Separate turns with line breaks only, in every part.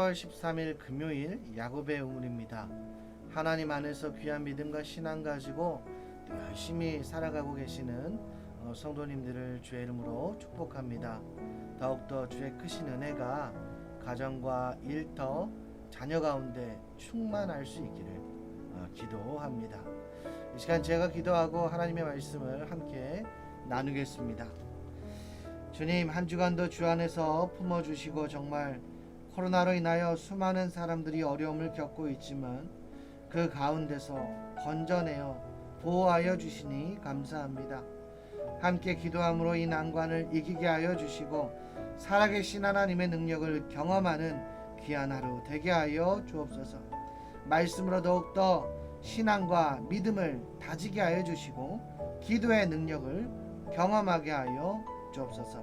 10월 13일 금요일 야곱의 우물입니다. 하나님 안에서 귀한 믿음과 신앙 가지고 열심히 살아가고 계시는 성도님들을 주의 이름으로 축복합니다. 더욱더 주의 크신 은혜가 가정과 일터, 자녀 가운데 충만할 수 있기를 기도합니다. 이 시간 제가 기도하고 하나님의 말씀을 함께 나누겠습니다. 주님, 한 주간도 주 안에서 품어주시고 정말 코로나로 인하여 수많은 사람들이 어려움을 겪고 있지만 그 가운데서 건져내어 보호하여 주시니 감사합니다. 함께 기도함으로 이 난관을 이기게 하여 주시고 살아계신 하나님의 능력을 경험하는 귀한 하루 되게 하여 주옵소서. 말씀으로 더욱더 신앙과 믿음을 다지게 하여 주시고 기도의 능력을 경험하게 하여 주옵소서.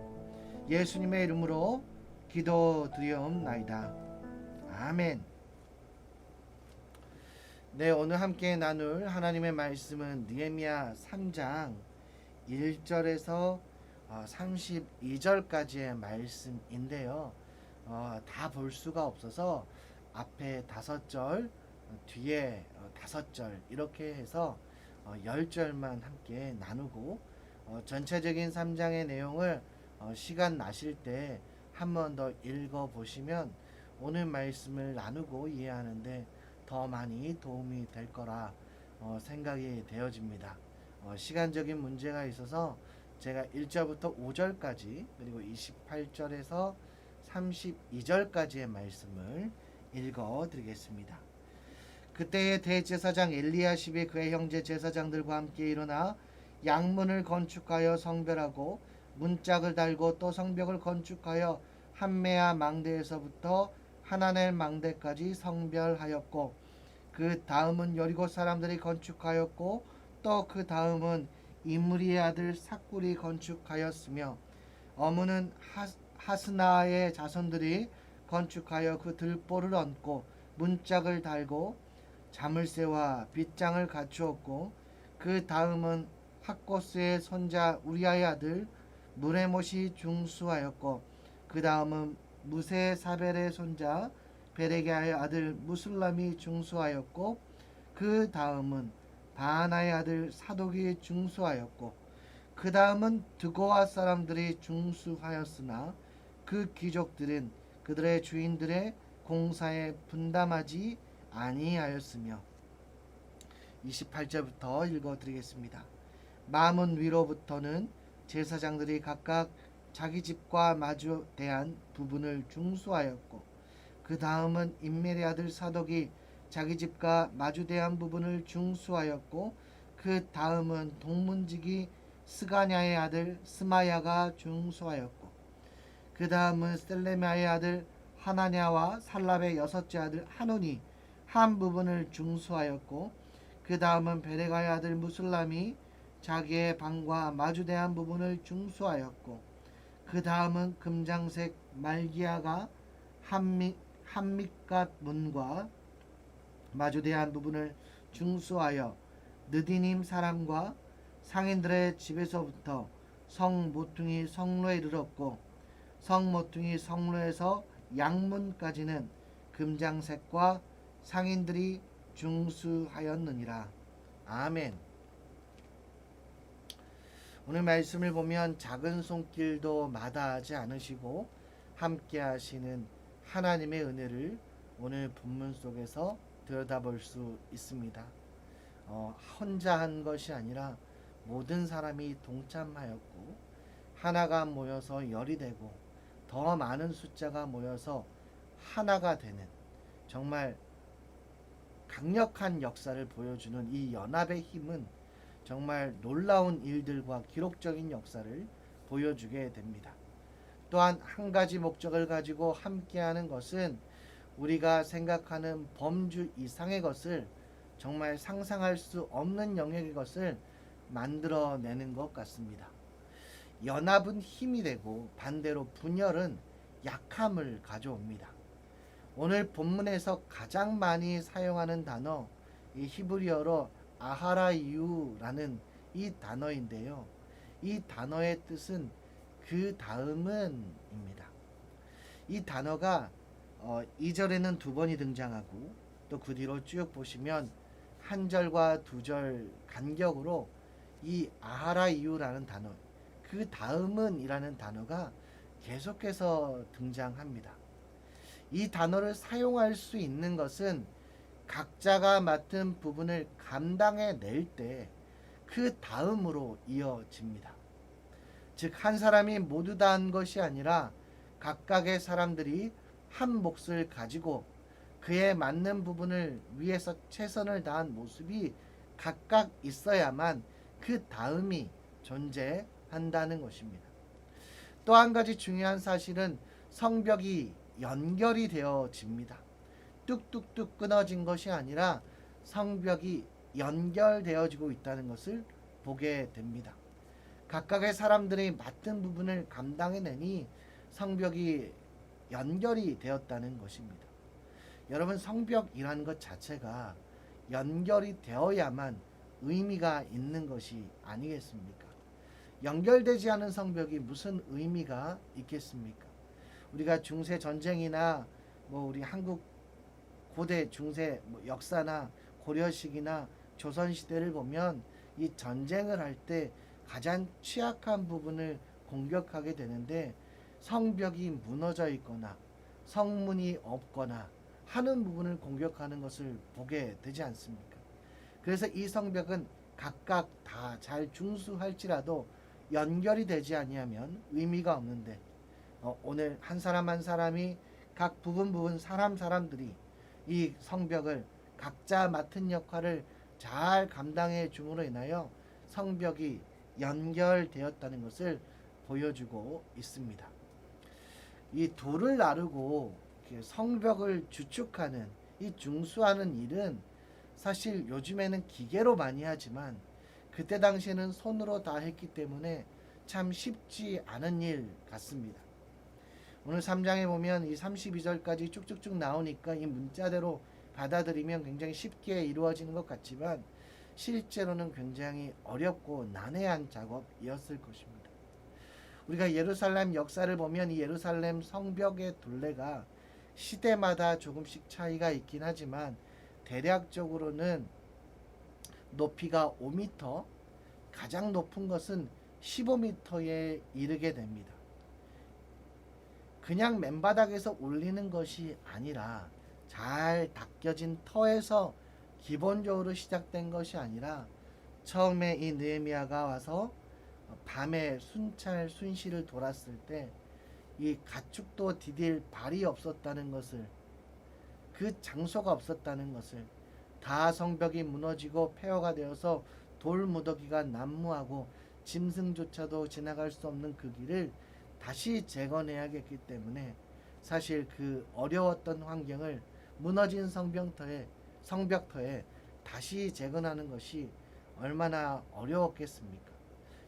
예수님의 이름으로 기도드리옵나이다. 아멘. 네, 오늘 함께 나눌 하나님의 말씀은 느헤미야 3장 1절에서 32절까지의 말씀인데요. 다 볼 수가 없어서 앞에 5절, 뒤에 5절 이렇게 해서 10절만 함께 나누고 전체적인 3장의 내용을 시간 나실 때 한 번 더 읽어보시면 오늘 말씀을 나누고 이해하는데 더 많이 도움이 될 거라 생각이 되어집니다. 시간적인 문제가 있어서 제가 1절부터 5절까지 그리고 28절에서 32절까지의 말씀을 읽어드리겠습니다. 그때의 대제사장 엘리야십이 그의 형제 제사장들과 함께 일어나 양문을 건축하여 성별하고 문짝을 달고 또 성벽을 건축하여 한메아 망대에서부터 하나넬 망대까지 성별하였고 그 다음은 여리고 사람들이 건축하였고 또 그 다음은 이므리의 아들 삭굴이 건축하였으며 어문은 하스나의 자손들이 건축하여 그 들보를 얹고 문짝을 달고 자물쇠와 빗장을 갖추었고 그 다음은 학고스의 손자 우리아의 아들 무레못이 중수하였고 그 다음은 무세사벨의 손자 베레게의 아들 무술람이 중수하였고 그 다음은 바하나의 아들 사독이 중수하였고 그 다음은 드고아 사람들이 중수하였으나 그 귀족들은 그들의 주인들의 공사에 분담하지 아니하였으며 28절부터 읽어드리겠습니다. 마문 위로부터는 제사장들이 각각 자기 집과 마주대한 부분을 중수하였고 그 다음은 임멜의 아들 사독이 자기 집과 마주대한 부분을 중수하였고 그 다음은 동문지기 스가냐의 아들 스마야가 중수하였고 그 다음은 셀레미아의 아들 하나냐와 살랍의 6째 아들 하논이 한 부분을 중수하였고 그 다음은 베레가의 아들 무술람이 자기의 방과 마주대한 부분을 중수하였고 그 다음은 금장색 말기야가 한밋갓 문과 마주대한 부분을 중수하여 느디님 사람과 상인들의 집에서부터 성 모퉁이 성로에 이르렀고 성 모퉁이 성로에서 양문까지는 금장색과 상인들이 중수하였느니라. 아멘. 오늘 말씀을 보면 작은 손길도 마다하지 않으시고 함께 하시는 하나님의 은혜를 오늘 본문 속에서 들여다볼 수 있습니다. 혼자 한 것이 아니라 모든 사람이 동참하였고 하나가 모여서 열이 되고 더 많은 숫자가 모여서 하나가 되는 정말 강력한 역사를 보여주는 이 연합의 힘은 정말 놀라운 일들과 기록적인 역사를 보여주게 됩니다. 또한 한 가지 목적을 가지고 함께하는 것은 우리가 생각하는 범주 이상의 것을 정말 상상할 수 없는 영역의 것을 만들어내는 것 같습니다. 연합은 힘이 되고 반대로 분열은 약함을 가져옵니다. 오늘 본문에서 가장 많이 사용하는 단어 이 히브리어로 아하라유라는 이 단어인데요. 이 단어의 뜻은 그 다음은 입니다. 이 단어가 2절에는 두 번이 등장하고 또 그 뒤로 쭉 보시면 한 절과 두 절 간격으로 이 아하라 이유라는 단어, 그 다음은 이라는 단어가 계속해서 등장합니다. 이 단어를 사용할 수 있는 것은 각자가 맡은 부분을 감당해 낼 때 그 다음으로 이어집니다. 즉, 한 사람이 모두 다 한 것이 아니라 각각의 사람들이 한 몫을 가지고 그에 맞는 부분을 위해서 최선을 다한 모습이 각각 있어야만 그 다음이 존재한다는 것입니다. 또 한 가지 중요한 사실은 성벽이 연결이 되어집니다. 뚝뚝뚝 끊어진 것이 아니라 성벽이 연결되어지고 있다는 것을 보게 됩니다. 각각의 사람들이 맡은 부분을 감당해내니 성벽이 연결이 되었다는 것입니다. 여러분, 성벽이라는 것 자체가 연결이 되어야만 의미가 있는 것이 아니겠습니까? 연결되지 않은 성벽이 무슨 의미가 있겠습니까? 우리가 중세 전쟁이나 우리 한국 고대 중세 역사나 고려식이나 조선시대를 보면 이 전쟁을 할 때 가장 취약한 부분을 공격하게 되는데 성벽이 무너져 있거나 성문이 없거나 하는 부분을 공격하는 것을 보게 되지 않습니까? 그래서 이 성벽은 각각 다 잘 중수할지라도 연결이 되지 아니하면 의미가 없는데 오늘 한 사람 한 사람이 각 부분 사람들이 이 성벽을 각자 맡은 역할을 잘 감당해 줌으로 인하여 성벽이 연결되었다는 것을 보여주고 있습니다. 이 돌을 나르고 성벽을 주축하는 이 중수하는 일은 사실 요즘에는 기계로 많이 하지만 그때 당시에는 손으로 다 했기 때문에 참 쉽지 않은 일 같습니다. 오늘 3장에 보면 이 32절까지 쭉쭉쭉 나오니까 이 문자대로 받아들이면 굉장히 쉽게 이루어지는 것 같지만 실제로는 굉장히 어렵고 난해한 작업이었을 것입니다. 우리가 예루살렘 역사를 보면 이 예루살렘 성벽의 둘레가 시대마다 조금씩 차이가 있긴 하지만 대략적으로는 높이가 5m, 가장 높은 것은 15m에 이르게 됩니다. 그냥 맨바닥에서 올리는 것이 아니라 잘 닦여진 터에서 기본적으로 시작된 것이 아니라 처음에 이 느헤미야가 와서 밤에 순찰 순시를 돌았을 때 이 가축도 디딜 발이 없었다는 것을, 그 장소가 없었다는 것을, 다 성벽이 무너지고 폐허가 되어서 돌 무더기가 난무하고 짐승조차도 지나갈 수 없는 그 길을 다시 재건해야겠기 때문에 사실 그 어려웠던 환경을 무너진 성벽터에 다시 재건하는 것이 얼마나 어려웠겠습니까?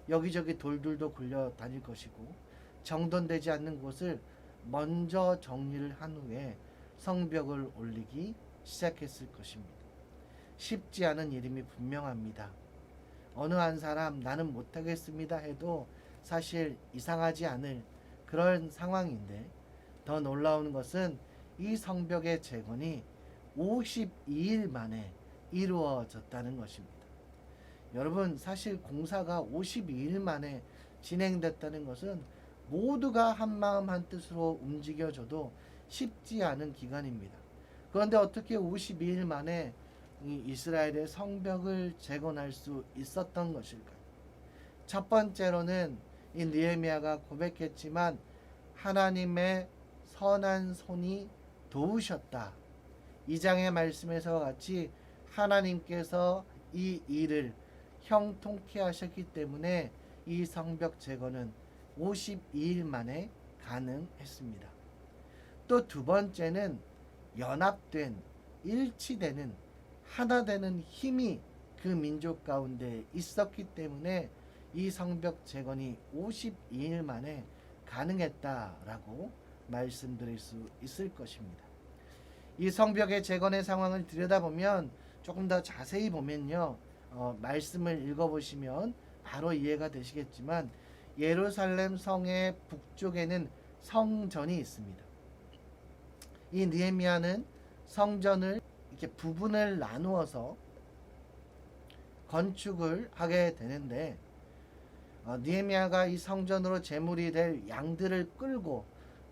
여기저기 돌들도 굴려 다닐 것이고 정돈되지 않는 곳을 먼저 정리를 한 후에 성벽을 올리기 시작했을 것입니다. 쉽지 않은 일임이 분명합니다. 어느 한 사람 나는 못하겠습니다 해도 사실 이상하지 않을 그런 상황인데, 더 놀라운 것은 이 성벽의 재건이 52일 만에 이루어졌다는 것입니다. 여러분, 사실 공사가 52일 만에 진행됐다는 것은 모두가 한마음 한뜻으로 움직여줘도 쉽지 않은 기간입니다. 그런데 어떻게 52일 만에 이 이스라엘의 성벽을 재건할 수 있었던 것일까요? 첫 번째로는 이 느헤미야가 고백했지만 하나님의 선한 손이 도우셨다. 2장의 말씀에서와 같이 하나님께서 이 일을 형통케 하셨기 때문에 이 성벽 재건은 52일 만에 가능했습니다. 또 두 번째는 연합된, 일치되는, 하나 되는 힘이 그 민족 가운데 있었기 때문에 이 성벽 재건이 52일 만에 가능했다라고 말씀드릴 수 있을 것입니다. 이 성벽의 재건의 상황을 들여다보면 조금 더 자세히 보면요, 말씀을 읽어보시면 바로 이해가 되시겠지만 예루살렘 성의 북쪽에는 성전이 있습니다. 이 느헤미야는 성전을 이렇게 부분을 나누어서 건축을 하게 되는데, 느헤미야가 이 성전으로 제물이 될 양들을 끌고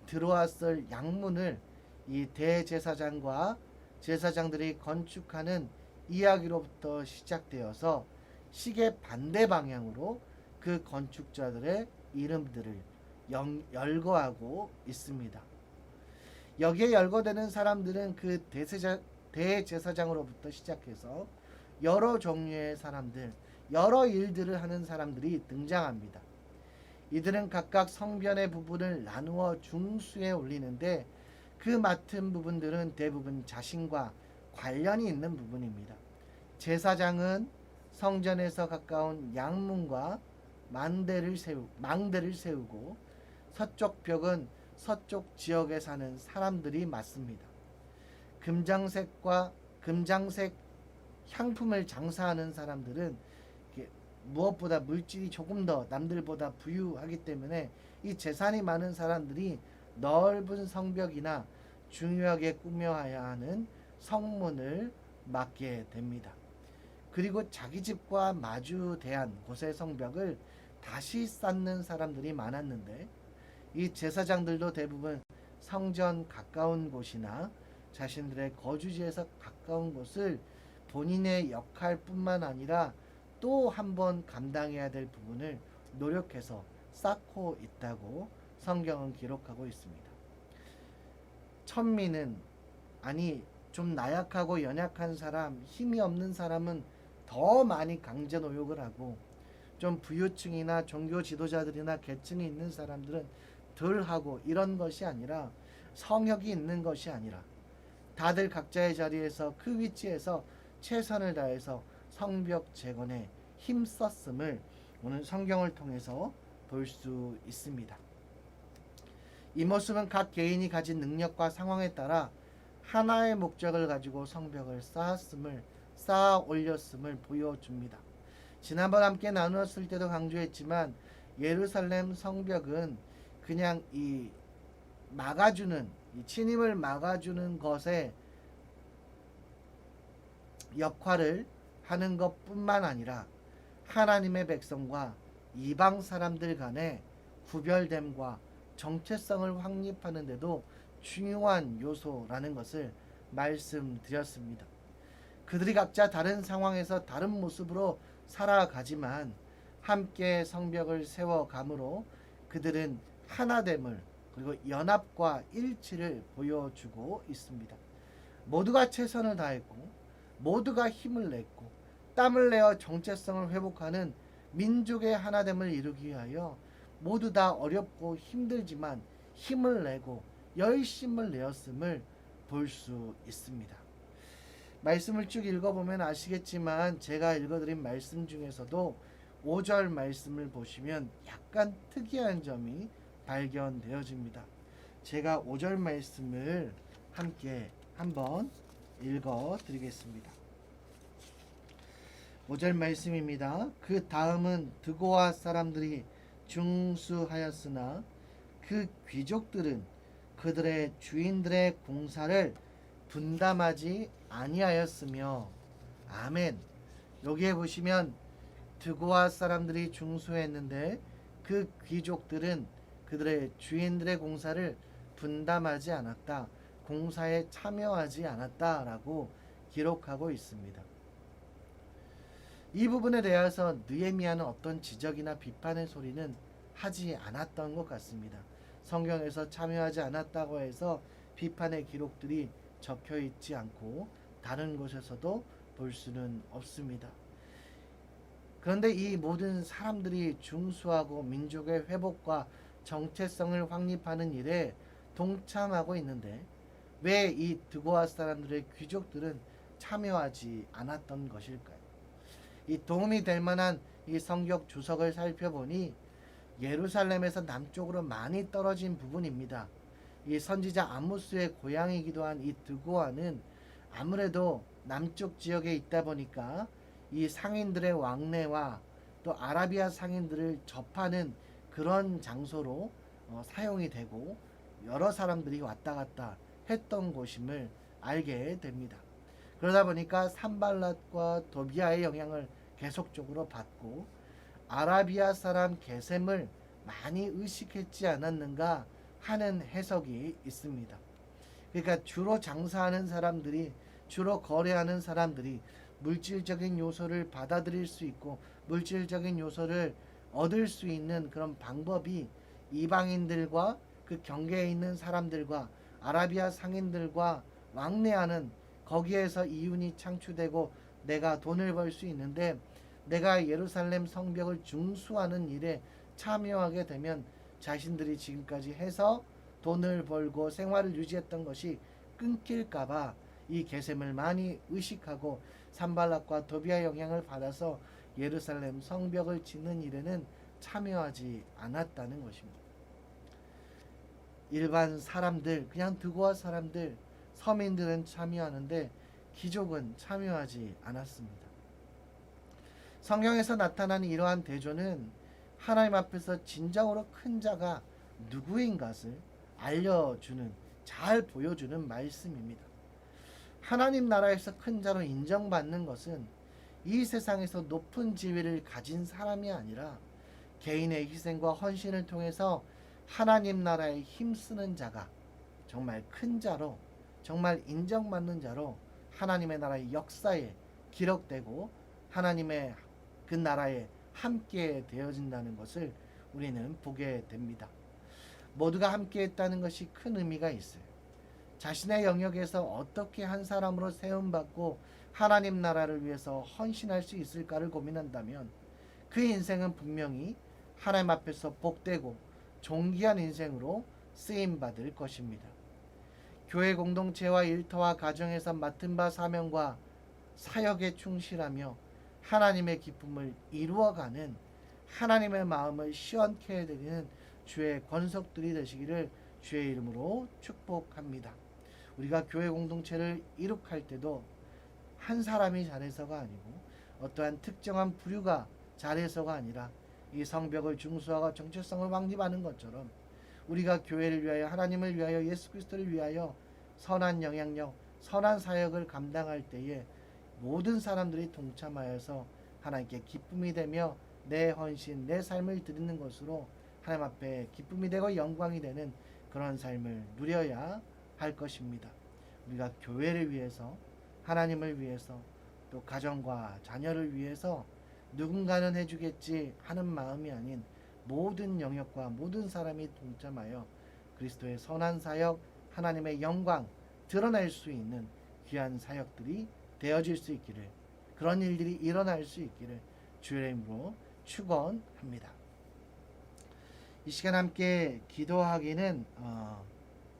들어왔을 양문을 이 대제사장과 제사장들이 건축하는 이야기로부터 시작되어서 시계 반대 방향으로 그 건축자들의 이름들을 열거하고 있습니다. 여기에 열거되는 사람들은 그 대제사장으로부터 시작해서 여러 종류의 사람들, 여러 일들을 하는 사람들이 등장합니다. 이들은 각각 성변의 부분을 나누어 중수에 올리는데, 그 맡은 부분들은 대부분 자신과 관련이 있는 부분입니다. 제사장은 성전에서 가까운 양문과 망대를 세우고, 서쪽 벽은 서쪽 지역에 사는 사람들이 맡습니다. 금장색 향품을 장사하는 사람들은 무엇보다 물질이 조금 더 남들보다 부유하기 때문에 이 재산이 많은 사람들이 넓은 성벽이나 중요하게 꾸며야 하는 성문을 맡게 됩니다. 그리고 자기 집과 마주대한 곳의 성벽을 다시 쌓는 사람들이 많았는데, 이 제사장들도 대부분 성전 가까운 곳이나 자신들의 거주지에서 가까운 곳을 본인의 역할뿐만 아니라 또 한 번 감당해야 될 부분을 노력해서 쌓고 있다고 성경은 기록하고 있습니다. 천민은, 아니 좀 나약하고 연약한 사람, 힘이 없는 사람은 더 많이 강제 노역을 하고, 좀 부유층이나 종교 지도자들이나 계층이 있는 사람들은 덜 하고, 이런 것이 아니라, 성역이 있는 것이 아니라 다들 각자의 자리에서 그 위치에서 최선을 다해서 성벽 재건에 힘썼음을 오늘 성경을 통해서 볼 수 있습니다. 이 모습은 각 개인이 가진 능력과 상황에 따라 하나의 목적을 가지고 성벽을 쌓아 올렸음을 보여줍니다. 지난번 함께 나누었을 때도 강조했지만, 예루살렘 성벽은 그냥 이 침입을 막아주는 것에 역할을 하는 것뿐만 아니라 하나님의 백성과 이방 사람들 간의 구별됨과 정체성을 확립하는 데도 중요한 요소라는 것을 말씀드렸습니다. 그들이 각자 다른 상황에서 다른 모습으로 살아가지만 함께 성벽을 세워감으로 그들은 하나됨을, 그리고 연합과 일치를 보여주고 있습니다. 모두가 최선을 다했고, 모두가 힘을 냈고, 땀을 내어 정체성을 회복하는 민족의 하나됨을 이루기 위하여 모두 다 어렵고 힘들지만 힘을 내고 열심을 내었음을 볼 수 있습니다. 말씀을 쭉 읽어보면 아시겠지만, 제가 읽어드린 말씀 중에서도 5절 말씀을 보시면 약간 특이한 점이 발견되어집니다. 제가 5절 말씀을 함께 한번 읽어드리겠습니다. 5절 말씀입니다. 그 다음은 드고아 사람들이 중수하였으나 그 귀족들은 그들의 주인들의 공사를 분담하지 아니하였으며. 아멘. 여기에 보시면 드고아 사람들이 중수했는데 그 귀족들은 그들의 주인들의 공사를 분담하지 않았다, 공사에 참여하지 않았다라고 기록하고 있습니다. 이 부분에 대해서 느헤미야는 어떤 지적이나 비판의 소리는 하지 않았던 것 같습니다. 성경에서 참여하지 않았다고 해서 비판의 기록들이 적혀 있지 않고 다른 곳에서도 볼 수는 없습니다. 그런데 이 모든 사람들이 중수하고 민족의 회복과 정체성을 확립하는 일에 동참하고 있는데, 왜 이 드고아 사람들의 귀족들은 참여하지 않았던 것일까요? 이 도움이 될 만한 이 성경 주석을 살펴보니 예루살렘에서 남쪽으로 많이 떨어진 부분입니다. 이 선지자 아모스의 고향이기도 한 이 드고아는 아무래도 남쪽 지역에 있다 보니까 이 상인들의 왕래와 또 아라비아 상인들을 접하는 그런 장소로 사용이 되고, 여러 사람들이 왔다 갔다 했던 곳임을 알게 됩니다. 그러다 보니까 산발랏과 도비아의 영향을 계속적으로 받고 아라비아 사람 게셈을 많이 의식했지 않았는가 하는 해석이 있습니다. 그러니까 주로 장사하는 사람들이, 주로 거래하는 사람들이 물질적인 요소를 받아들일 수 있고 물질적인 요소를 얻을 수 있는 그런 방법이 이방인들과 그 경계에 있는 사람들과 아라비아 상인들과 왕래하는, 거기에서 이윤이 창출되고 내가 돈을 벌 수 있는데, 내가 예루살렘 성벽을 중수하는 일에 참여하게 되면 자신들이 지금까지 해서 돈을 벌고 생활을 유지했던 것이 끊길까봐 이 게셈을 많이 의식하고 산발락과 도비아 영향을 받아서 예루살렘 성벽을 짓는 일에는 참여하지 않았다는 것입니다. 일반 사람들, 그냥 드고아 사람들, 서민들은 참여하는데 귀족은 참여하지 않았습니다. 성경에서 나타나는 이러한 대조는 하나님 앞에서 진정으로 큰 자가 누구인 것을 알려주는, 잘 보여주는 말씀입니다. 하나님 나라에서 큰 자로 인정받는 것은 이 세상에서 높은 지위를 가진 사람이 아니라 개인의 희생과 헌신을 통해서 하나님 나라에 힘쓰는 자가 정말 큰 자로, 정말 인정받는 자로 하나님의 나라의 역사에 기록되고 하나님의 그 나라에 함께 되어진다는 것을 우리는 보게 됩니다. 모두가 함께 했다는 것이 큰 의미가 있어요. 자신의 영역에서 어떻게 한 사람으로 세움받고 하나님 나라를 위해서 헌신할 수 있을까를 고민한다면 그 인생은 분명히 하나님 앞에서 복되고 존귀한 인생으로 쓰임받을 것입니다. 교회 공동체와 일터와 가정에서 맡은 바 사명과 사역에 충실하며 하나님의 기쁨을 이루어가는, 하나님의 마음을 시원케 해드리는 주의 권속들이 되시기를 주의 이름으로 축복합니다. 우리가 교회 공동체를 이룩할 때도 한 사람이 잘해서가 아니고 어떠한 특정한 부류가 잘해서가 아니라 이 성벽을 중수하고 정체성을 확립하는 것처럼 우리가 교회를 위하여, 하나님을 위하여, 예수 그리스도를 위하여 선한 영향력, 선한 사역을 감당할 때에 모든 사람들이 동참하여서 하나님께 기쁨이 되며 내 헌신, 내 삶을 드리는 것으로 하나님 앞에 기쁨이 되고 영광이 되는 그런 삶을 누려야 할 것입니다. 우리가 교회를 위해서, 하나님을 위해서, 또 가정과 자녀를 위해서 누군가는 해주겠지 하는 마음이 아닌 모든 영역과 모든 사람이 동참하여 그리스도의 선한 사역, 하나님의 영광 드러낼 수 있는 귀한 사역들이 되어질 수 있기를, 그런 일들이 일어날 수 있기를 주의 이름으로 축원합니다. 이 시간 함께 기도하기는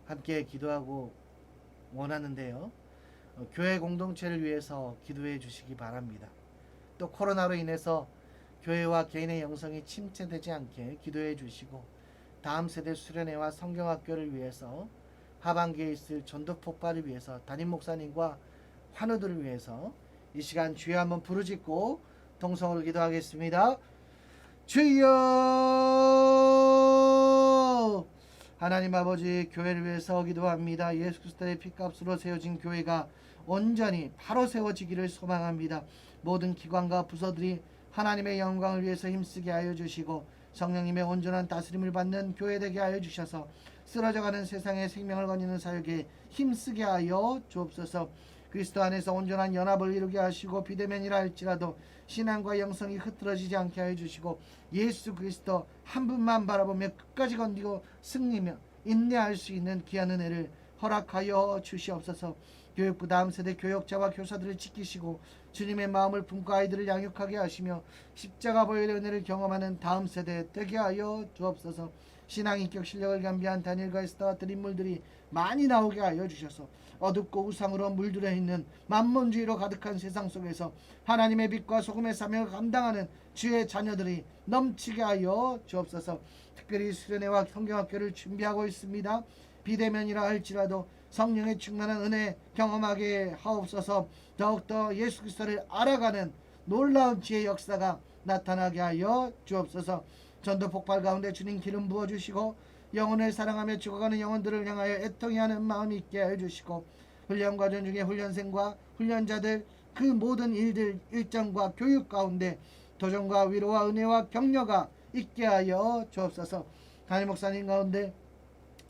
함께 기도하고 원하는데요. 교회 공동체를 위해서 기도해 주시기 바랍니다. 또 코로나로 인해서 교회와 개인의 영성이 침체되지 않게 기도해 주시고, 다음 세대 수련회와 성경학교를 위해서, 하반기에 있을 전도 폭발을 위해서, 담임 목사님과 환우들을 위해서 이 시간 주여 한번 부르짖고 동성으로 기도하겠습니다. 주여! 하나님 아버지, 교회를 위해서 기도합니다. 예수 그리스도의 피값으로 세워진 교회가 온전히 바로 세워지기를 소망합니다. 모든 기관과 부서들이 하나님의 영광을 위해서 힘쓰게 하여 주시고 성령님의 온전한 다스림을 받는 교회 되게 하여 주셔서 쓰러져가는 세상의 생명을 거니는 사역에 힘쓰게 하여 주옵소서. 그리스도 안에서 온전한 연합을 이루게 하시고 비대면이라 할지라도 신앙과 영성이 흐트러지지 않게 하여 주시고 예수 그리스도 한 분만 바라보며 끝까지 건디고 승리며 인내할 수 있는 귀한 은혜를 허락하여 주시옵소서. 교육부 다음 세대 교역자와 교사들을 지키시고 주님의 마음을 품고 아이들을 양육하게 하시며 십자가 보혈의 은혜를 경험하는 다음 세대 되게 하여 주옵소서. 신앙 인격 실력을 겸비한 다니엘과 에스더 같은 인물들이 많이 나오게 하여 주셔서 어둡고 우상으로 물들어 있는 만몬주의로 가득한 세상 속에서 하나님의 빛과 소금의 사명을 감당하는 주의 자녀들이 넘치게 하여 주옵소서. 특별히 수련회와 성경학교를 준비하고 있습니다. 비대면이라 할지라도 성령의 충만한 은혜 경험하게 하옵소서. 더욱더 예수 그리스도를 알아가는 놀라운 지혜의 역사가 나타나게 하여 주옵소서. 전도 폭발 가운데 주님 기름 부어주시고 영혼을 사랑하며 죽어가는 영혼들을 향하여 애통해 하는 마음이 있게 해주시고, 훈련 과정 중에 훈련생과 훈련자들 그 모든 일들 일정과 교육 가운데 도전과 위로와 은혜와 격려가 있게 하여 주옵소서. 담임 목사님 가운데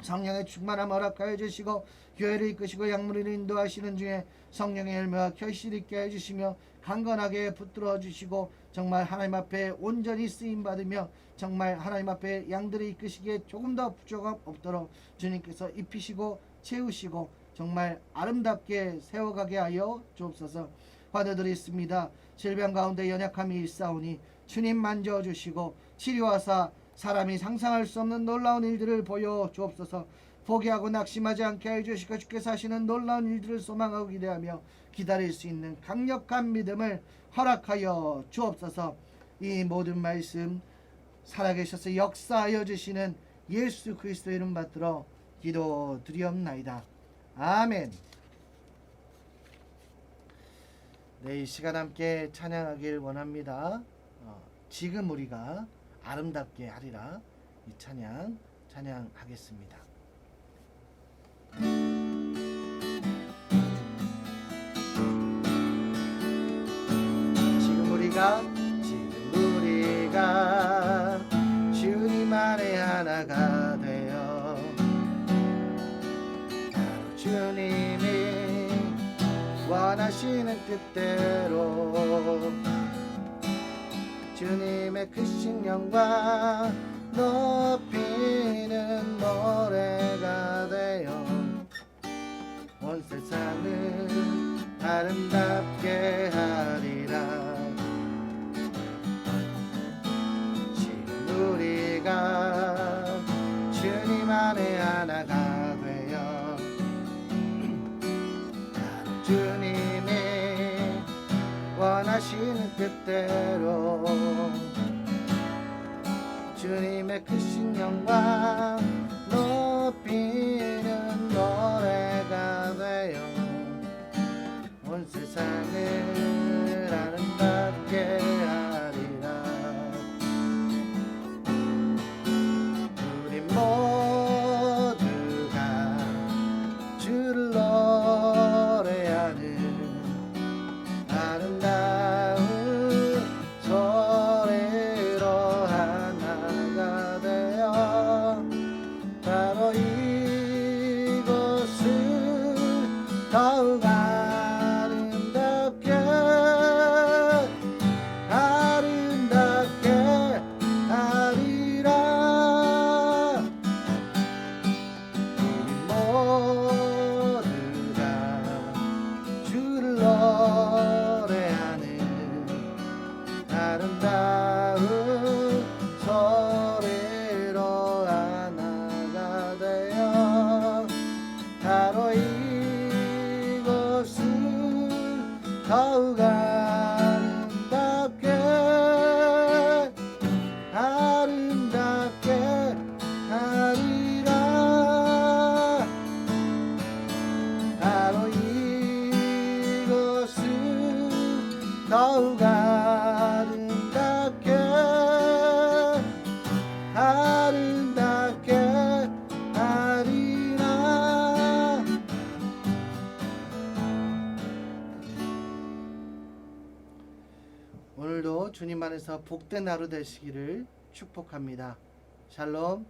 성령의 충만함 허락하여 주시고, 교회를 이끄시고 약물을 인도하시는 중에 성령의 열매와 결실이 있게 해주시며 강건하게 붙들어 주시고, 정말 하나님 앞에 온전히 쓰임받으며 정말 하나님 앞에 양들을 이끄시기에 조금 더 부족함 없도록 주님께서 입히시고 채우시고 정말 아름답게 세워가게 하여 주옵소서. 환우들이 있습니다. 질병 가운데 연약함이 있사오니 주님 만져주시고 치료하사 사람이 상상할 수 없는 놀라운 일들을 보여 주옵소서. 포기하고 낙심하지 않게 해주시고 주께서 하시는 놀라운 일들을 소망하고 기대하며 기다릴 수 있는 강력한 믿음을 허락하여 주옵소서. 이 모든 말씀 살아계셔서 역사하여 주시는 예수 그리스도 이름 받들어 기도드리옵나이다. 아멘. 네, 이 시간 함께 찬양하길 원합니다. 지금 우리가 아름답게 하리라. 이 찬양하겠습니다. 지금 우리가 주님 안에 하나가 되어 바로 주님이 원하시는 뜻대로 주님의 크신 영광 높이는 노래가 되어 온 세상을 아름답게 하리라. 지금 우리가 주님 안에 하나가 되어 주님이 원하시는 뜻대로 주님의 크신 영광 높이는 노래가 되어 온 세상을 아름답게 하리라. 우리 모두가 주를 노래하는 아름다운 소리로 하나가 되어 바로 이곳을 더욱 아름답게 하리라. 우리 모두가 주를 노래하는 아름다운 소리로 하나가 되어 바로 이곳을 더욱 아름답게 하리라. 바로 이곳을 더욱 아름답게 하리라. 오늘도 주님 안에서 복된 하루 되시기를 축복합니다. 샬롬.